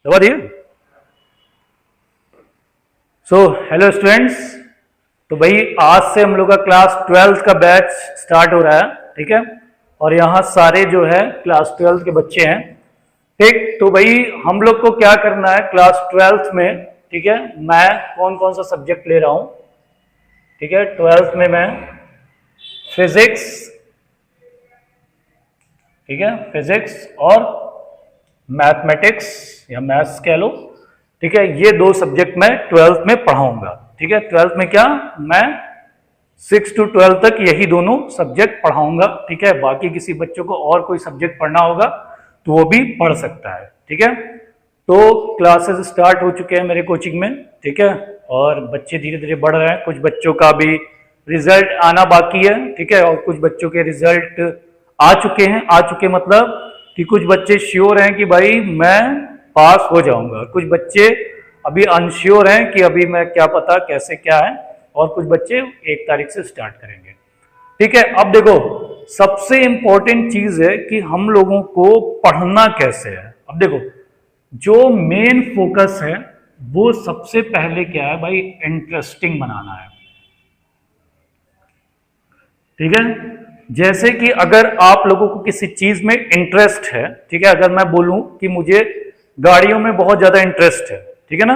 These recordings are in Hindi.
दबा दिए। सो हेलो स्टूडेंट्स, तो भाई आज से हम लोग का क्लास 12th का बैच स्टार्ट हो रहा है, ठीक है। और यहाँ सारे जो है क्लास 12th के बच्चे हैं, ठीक। तो भाई हम लोग को क्या करना है क्लास 12th में, ठीक है। मैं कौन कौन सा सब्जेक्ट ले रहा हूँ, ठीक है। 12th में मैं फिजिक्स, ठीक है, फिजिक्स और मैथमेटिक्स या मैथ्स कह लो, ठीक है। ये दो सब्जेक्ट मैं 12th में पढ़ाऊंगा, ठीक है। 12th में क्या, मैं 6 to 12 तक यही दोनों सब्जेक्ट पढ़ाऊंगा, ठीक है। बाकी किसी बच्चों को और कोई सब्जेक्ट पढ़ना होगा तो वो भी पढ़ सकता है, ठीक है। तो क्लासेस स्टार्ट हो चुके हैं मेरे कोचिंग में, ठीक है। और बच्चे धीरे धीरे बढ़ रहे हैं, कुछ बच्चों का भी रिजल्ट आना बाकी है, ठीक है। और कुछ बच्चों के रिजल्ट आ चुके मतलब कि कुछ बच्चे श्योर हैं कि भाई मैं पास हो जाऊंगा, कुछ बच्चे अभी अनश्योर हैं कि अभी मैं क्या पता कैसे क्या है, और कुछ बच्चे 1 तारीख से स्टार्ट करेंगे, ठीक है। अब देखो सबसे इंपॉर्टेंट चीज है कि हम लोगों को पढ़ना कैसे है। अब देखो जो मेन फोकस है वो सबसे पहले क्या है भाई, इंटरेस्टिंग बनाना है, ठीक है। जैसे कि अगर आप लोगों को किसी चीज में इंटरेस्ट है, ठीक है। अगर मैं बोलूं कि मुझे गाड़ियों में बहुत ज्यादा इंटरेस्ट है, ठीक है ना,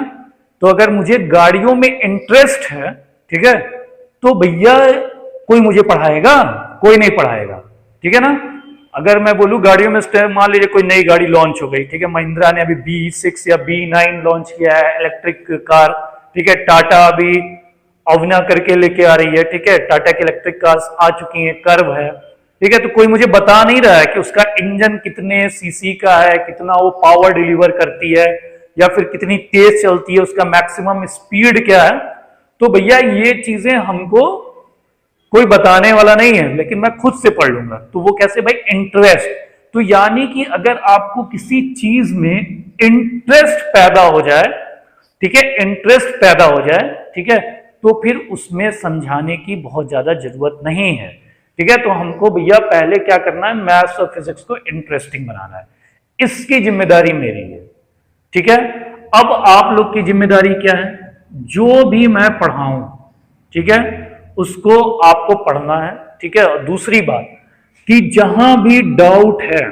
तो अगर मुझे गाड़ियों में इंटरेस्ट है, ठीक है, तो भैया कोई मुझे पढ़ाएगा? कोई नहीं पढ़ाएगा, ठीक है ना। अगर मैं बोलूं गाड़ियों में, मान लीजिए कोई नई गाड़ी लॉन्च हो गई, ठीक है, महिंद्रा ने अभी B6 या B9 लॉन्च किया है इलेक्ट्रिक कार, ठीक है। टाटा अभी अवना करके लेके आ रही है, ठीक है। टाटा की इलेक्ट्रिक कार्स आ चुकी हैं, कर्व है, ठीक है। तो कोई मुझे बता नहीं रहा है कि उसका इंजन कितने सीसी का है, कितना वो पावर डिलीवर करती है, या फिर कितनी तेज चलती है, उसका मैक्सिमम स्पीड क्या है। तो भैया ये चीजें हमको कोई बताने वाला नहीं है, लेकिन मैं खुद से पढ़ लूंगा। तो वो कैसे भाई, इंटरेस्ट। तो यानी कि अगर आपको किसी चीज में इंटरेस्ट पैदा हो जाए, ठीक है, इंटरेस्ट पैदा हो जाए, ठीक है, तो फिर उसमें समझाने की बहुत ज्यादा जरूरत नहीं है, ठीक है। तो हमको भैया पहले क्या करना है, मैथ्स और फिजिक्स को इंटरेस्टिंग बनाना है, इसकी जिम्मेदारी मेरी है, ठीक है। अब आप लोग की जिम्मेदारी क्या है, जो भी मैं पढ़ाऊं, ठीक है, उसको आपको पढ़ना है, ठीक है। और दूसरी बात कि जहां भी डाउट है,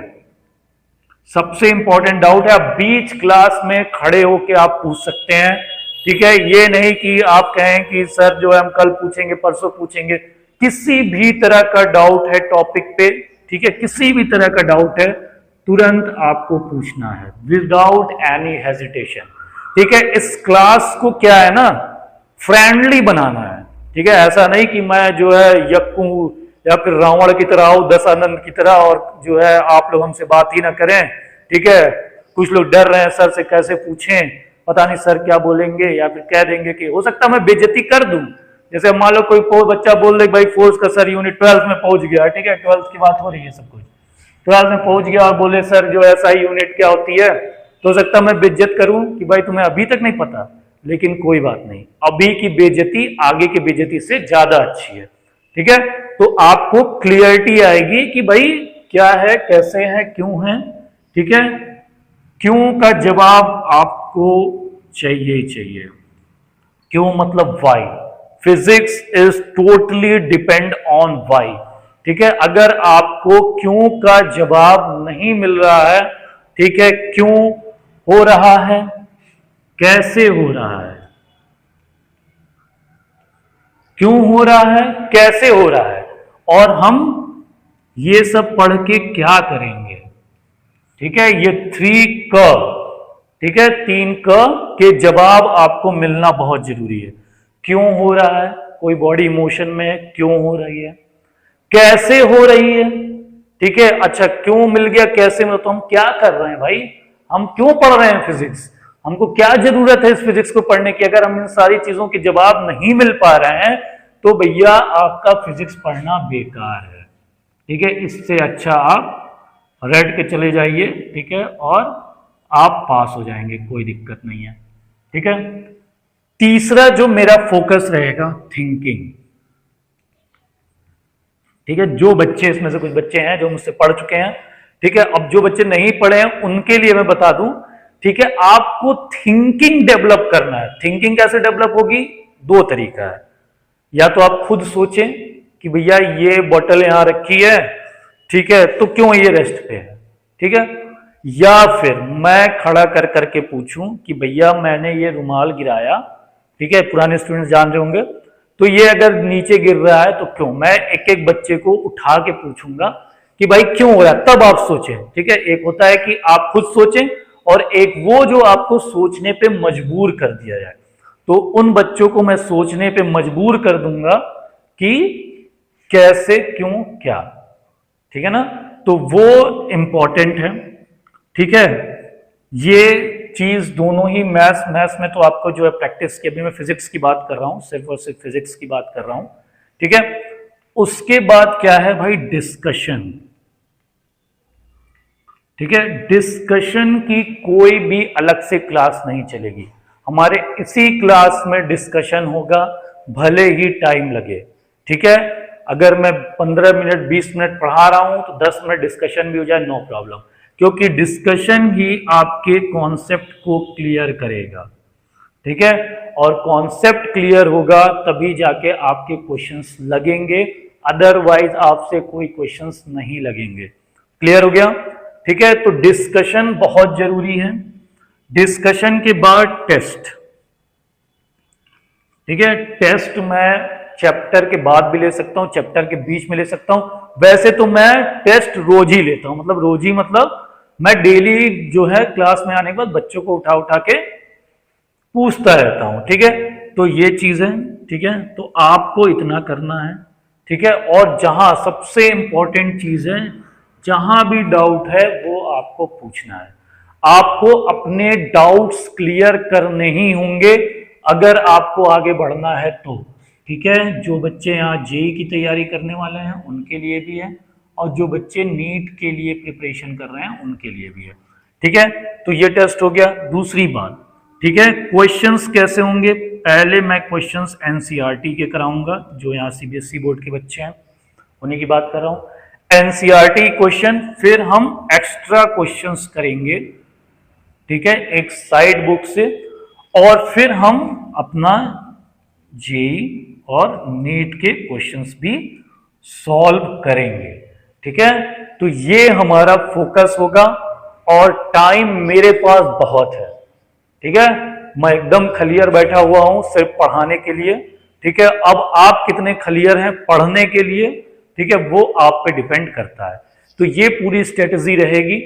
सबसे इंपॉर्टेंट डाउट है, आप बीच क्लास में खड़े होके आप पूछ सकते हैं, ठीक है। ये नहीं कि आप कहें कि सर जो है हम कल पूछेंगे परसों पूछेंगे। किसी भी तरह का डाउट है टॉपिक पे, ठीक है, किसी भी तरह का डाउट है, तुरंत आपको पूछना है विदाउट एनी हेजिटेशन, ठीक है। इस क्लास को क्या है ना, फ्रेंडली बनाना है, ठीक है। ऐसा नहीं कि मैं जो है यक्कू या फिर रावण की तरह आऊं, दशानंद की तरह, और जो है आप लोग हमसे बात ही ना करें, ठीक है। कुछ लोग डर रहे हैं सर से कैसे पूछें, पता नहीं सर क्या बोलेंगे, या फिर कह देंगे कि हो सकता है मैं बेइज्जती कर दूं। जैसे मान लो कोई बच्चा बोल दे भाई फोर्स का सर यूनिट 12th में पहुंच गया, ठीक है, 12th की बात हो रही है, सब कुछ 12th में पहुंच गया, और बोले सर जो ऐसा ही यूनिट क्या होती है, तो हो सकता है मैं बेइज्जत करूं कि भाई तुम्हें अभी तक नहीं पता। लेकिन कोई बात नहीं, अभी की बेइज्जती आगे की बेइज्जती से ज्यादा अच्छी है, ठीक है। तो आपको क्लियरिटी आएगी कि भाई क्या है, कैसे है, क्यों है, ठीक है। क्यों का जवाब आपको चाहिए ही चाहिए। क्यों मतलब why. Physics is totally depend on why, ठीक है। अगर आपको क्यों का जवाब नहीं मिल रहा है, ठीक है, क्यों हो रहा है, कैसे हो रहा है, क्यों हो रहा है, कैसे हो रहा है, और हम ये सब पढ़ के क्या करेंगे, ठीक है। ये 3 क, ठीक है, 3 क के जवाब आपको मिलना बहुत जरूरी है। क्यों हो रहा है, कोई बॉडी इमोशन में है, क्यों हो रही है, कैसे हो रही है, ठीक है। अच्छा क्यों मिल गया, कैसे मिला, तो हम क्या कर रहे हैं भाई, हम क्यों पढ़ रहे हैं फिजिक्स, हमको क्या जरूरत है इस फिजिक्स को पढ़ने की। अगर हम इन सारी चीजों के जवाब नहीं मिल पा रहे हैं तो भैया आपका फिजिक्स पढ़ना बेकार है, ठीक है। इससे अच्छा आप रट के चले जाइए, ठीक है, और आप पास हो जाएंगे, कोई दिक्कत नहीं है, ठीक है। तीसरा जो मेरा फोकस रहेगा, थिंकिंग, ठीक है। जो बच्चे, इसमें से कुछ बच्चे हैं जो मुझसे पढ़ चुके हैं, ठीक है। अब जो बच्चे नहीं पढ़े हैं उनके लिए मैं बता दूं ठीक है, आपको थिंकिंग डेवलप करना है। थिंकिंग कैसे डेवलप होगी? दो तरीका है, या तो आप खुद सोचें कि भैया ये बोतल यहां रखी है, ठीक है, तो क्यों ये रेस्ट पे है, ठीक है, या फिर मैं खड़ा कर करके पूछूं कि भैया मैंने ये रुमाल गिराया, ठीक है, पुराने स्टूडेंट्स जान रहे होंगे, तो ये अगर नीचे गिर रहा है तो क्यों, मैं एक एक बच्चे को उठा के पूछूंगा कि भाई क्यों हो रहा है, तब आप सोचें, ठीक है। एक होता है कि आप खुद सोचें और एक वो जो आपको सोचने पे मजबूर कर दिया जाए। तो उन बच्चों को मैं सोचने पे मजबूर कर दूंगा कि कैसे, क्यों, क्या, ठीक है ना, तो वो इंपॉर्टेंट है, ठीक है। ये चीज दोनों ही मैथ्स में तो आपको जो है प्रैक्टिस की, अभी मैं फिजिक्स की बात कर रहा हूं, सिर्फ और सिर्फ फिजिक्स की बात कर रहा हूं, ठीक है। उसके बाद क्या है भाई? डिस्कशन, ठीक है। डिस्कशन की कोई भी अलग से क्लास नहीं चलेगी, हमारे इसी क्लास में डिस्कशन होगा, भले ही टाइम लगे, ठीक है। अगर मैं 15 मिनट 20 मिनट पढ़ा रहा हूं तो 10 मिनट डिस्कशन भी हो जाए, नो प्रॉब्लम, क्योंकि डिस्कशन ही आपके कॉन्सेप्ट को क्लियर करेगा, ठीक है। और कॉन्सेप्ट क्लियर होगा तभी जाके आपके क्वेश्चंस लगेंगे, अदरवाइज आपसे कोई क्वेश्चंस नहीं लगेंगे। क्लियर हो गया? ठीक है, तो डिस्कशन बहुत जरूरी है। डिस्कशन के बाद टेस्ट, ठीक है। टेस्ट मैं चैप्टर के बाद भी ले सकता हूं, चैप्टर के बीच में ले सकता हूं। वैसे तो मैं टेस्ट रोज ही लेता हूं, मतलब रोज ही, मतलब मैं डेली जो है क्लास में आने के बाद बच्चों को उठा उठा के पूछता रहता हूं, ठीक है। तो ये चीज है, ठीक है। तो आपको इतना करना है, ठीक है। और जहां सबसे इंपॉर्टेंट चीज है, जहां भी डाउट है वो आपको पूछना है, आपको अपने डाउट्स क्लियर करने ही होंगे अगर आपको आगे बढ़ना है तो, ठीक है। जो बच्चे यहाँ जेई की तैयारी करने वाले हैं उनके लिए भी है, और जो बच्चे नीट के लिए प्रिपरेशन कर रहे हैं उनके लिए भी है, ठीक है। तो ये टेस्ट हो गया। दूसरी बात, ठीक है, क्वेश्चंस कैसे होंगे? पहले मैं क्वेश्चंस एनसीईआरटी के कराऊंगा, जो यहाँ सीबीएसई बोर्ड के बच्चे हैं उन्हीं की बात कर रहा हूं, एनसीईआरटी क्वेश्चन, फिर हम एक्स्ट्रा क्वेश्चंस करेंगे, ठीक है, एक साइड बुक से, और फिर हम अपना जेई और नीट के क्वेश्चंस भी सॉल्व करेंगे, ठीक है। तो ये हमारा फोकस होगा, और टाइम मेरे पास बहुत है, ठीक है। मैं एकदम क्लियर बैठा हुआ हूं सिर्फ पढ़ाने के लिए, ठीक है। अब आप कितने क्लियर हैं पढ़ने के लिए, ठीक है, वो आप पे डिपेंड करता है। तो ये पूरी स्ट्रेटजी रहेगी,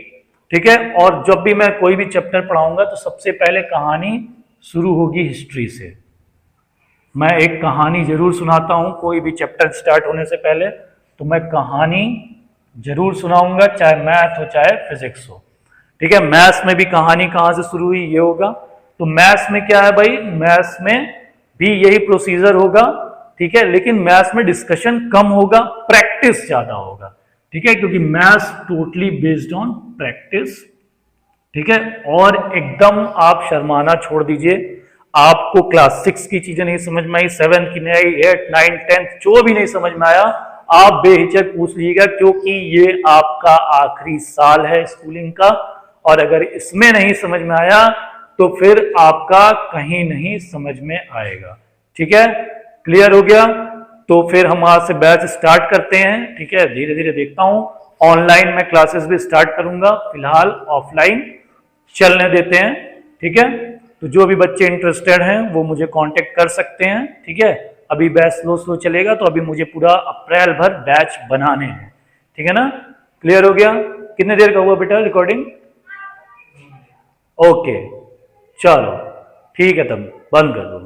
ठीक है। और जब भी मैं कोई भी चैप्टर पढ़ाऊंगा तो सबसे पहले कहानी शुरू होगी हिस्ट्री से। मैं एक कहानी जरूर सुनाता हूं कोई भी चैप्टर स्टार्ट होने से पहले, तो मैं कहानी जरूर सुनाऊंगा, चाहे मैथ हो चाहे फिजिक्स हो, ठीक है। मैथ्स में भी कहानी कहां से शुरू हुई ये होगा। तो मैथ्स में क्या है भाई? मैथ्स में भी यही प्रोसीजर होगा, ठीक है, लेकिन मैथ्स में डिस्कशन कम होगा, प्रैक्टिस ज्यादा होगा, ठीक है, क्योंकि maths totally based on practice, ठीक है। और एकदम आप शर्माना छोड़ दीजिए, आपको क्लास 6 की चीजें नहीं समझ में आई, 7 की नहीं आई, 8, 9, 10 जो भी नहीं समझ में आया, आप बेहिचक पूछ लीजिएगा, क्योंकि ये आपका आखिरी साल है स्कूलिंग का, और अगर इसमें नहीं समझ में आया तो फिर आपका कहीं नहीं समझ में आएगा, ठीक है। क्लियर हो गया? तो फिर हम आज से बैच स्टार्ट करते हैं, ठीक है। धीरे धीरे देखता हूं, ऑनलाइन में क्लासेस भी स्टार्ट करूंगा, फिलहाल ऑफलाइन चलने देते हैं, ठीक है। तो जो भी बच्चे इंटरेस्टेड हैं वो मुझे कांटेक्ट कर सकते हैं, ठीक है। अभी बैच स्लो स्लो चलेगा, तो अभी मुझे पूरा अप्रैल भर बैच बनाने हैं, ठीक है ना। क्लियर हो गया? कितने देर का हुआ बेटा रिकॉर्डिंग? ओके, चलो ठीक है, तब बंद कर दो।